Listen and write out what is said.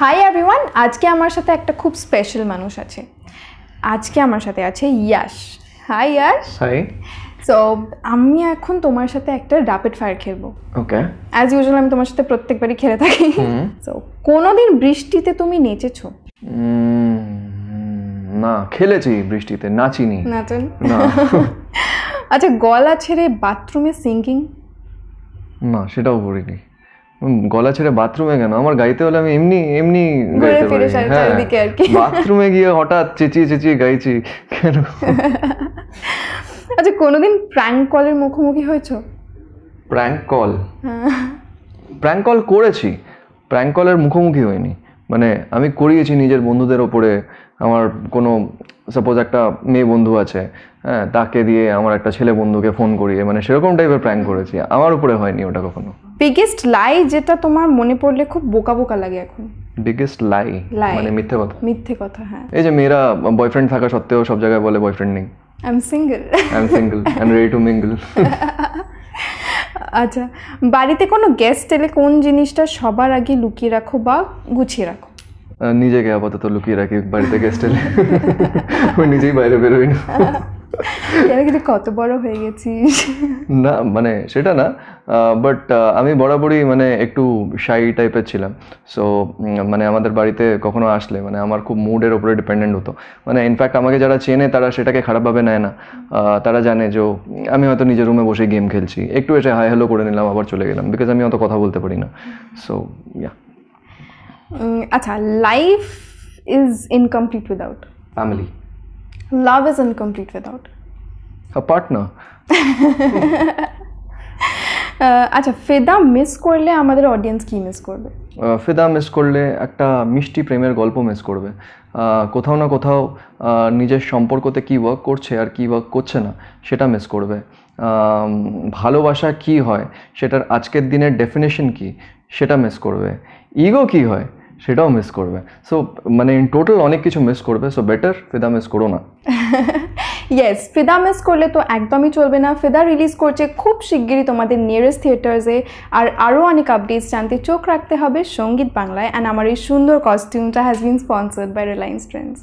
Hi everyone, আজকে আমার সাথে একটা খুব স্পেশাল মানুষ আছে। আজকে আমার সাথে আছে Yash. Hi Yash. Hi. So আমি এখন তোমার সাথে একটা র্যাপিড ফায়ার খেলবো। ওকে। অ্যাজ ইউজুয়াল আমি তোমার সাথে প্রত্যেকবারই খেলে থাকি। সো কোনোদিন বৃষ্টিতে তুমি নেচেছো? না, খেলেছি বৃষ্টিতে, নাচিনি। নাচেন না। আচ্ছা, গলা ছেড়ে বাথরুমে সিঙ্গিং? না, সেটাও করিনি। গলা ছেড়ে বাথরুমে কেন? আমার গাইতে হলে আমি এমনি এমনি গাইতে পারি। হ্যাঁ, বাথরুমে গিয়ে হঠাৎ চেঁচিয়ে চেঁচিয়ে গাইছি কেন? আচ্ছা, কোনোদিন প্র্যাঙ্ক কলের মুখোমুখি হয়েছো? Prank call? প্র্যাঙ্ক কল করেছি, প্র্যাঙ্ক কলের মুখোমুখি হয়নি। মানে আমি করিয়েছি নিজের বন্ধুদের ওপরে। আমার কোনো সাপোজ একটা মেয়ে বন্ধু আছে, হ্যাঁ, তাকে দিয়ে আমার একটা ছেলে বন্ধুকে ফোন করিয়ে, মানে সেরকম টাইপের প্র্যাঙ্ক করেছি। আমার উপরে হয়নি ওটা কখনো। বিগেস্ট লাই যেটা তোমার মনে পড়লে খুব বোকা বোকা লাগে এখন? বিগেস্ট লাই মানে মিথ্যে কথা? মিথ্যে কথা, হ্যাঁ। এই যে মেয়েরা বয়ফ্রেন্ড থাকা সত্ত্বেও সব জায়গায় বলে বয়ফ্রেন্ড নেই। I am single. I am single, I am ready to mingle. আচ্ছা, বাড়িতে কোনো গেস্ট এলে কোন জিনিসটা সবার আগে লুকিয়ে রাখো বা গুছিয়ে রাখো? নিজেকে আপাতত লুকিয়ে রাখি বাড়িতে গেস্ট এলে। আমি নিজেই বাইরে বেরোই না। কিন্তু কত বড় হয়ে গেছিস? না, মানে সেটা না, বাট আমি বরাবরই মানে একটু শাই টাইপের ছিলাম। সো মানে আমাদের বাড়িতে কখনো আসলে মানে আমার খুব মুডের ওপরে ডিপেন্ডেন্ট হতো। মানে ইনফ্যাক্ট আমাকে যারা চেনে তারা সেটাকে খারাপভাবে নেয় না। তারা জানে যে আমি হয়তো নিজের রুমে বসে গেম খেলছি, একটু এসে হাই হ্যালো করে নিলাম, আবার চলে গেলাম, বিকজ আমি অত কথা বলতে পারি না। So yeah. আচ্ছা, life is incomplete without family. Love is incomplete without a partner. আচ্ছা, ফিদা মিস করলে আমাদের অডিয়েন্স কি মিস করবে? ফিদা মিস করলে একটা মিষ্টি প্রেমের গল্প মিস করবে। কোথাও না কোথাও নিজের সম্পর্কতে কী ওয়ার্ক করছে আর কী ওয়ার্ক করছে না সেটা মিস করবে। ভালোবাসা কী হয় সেটার আজকের দিনের ডেফিনেশন কী সেটা মিস করবে। ইগো কী হয় সেটাও মিস করবে। সো মানে ইন টোটাল অনেক কিছু মিস করবে। সো বেটার ফিদা মিস করো না। ইয়েস, ফিদা মিস করলে তো একদমই চলবে না। ফিদা রিলিজ করছে খুব শিগগিরই তোমাদের নিয়ারেস্ট থিয়েটার্সে। আর আরও অনেক আপডেটস জানতে চোখ রাখতে হবে সঙ্গীত বাংলায়। অ্যান্ড আমার এই সুন্দর কস্টিউমটা has been sponsored by Reliance Trends.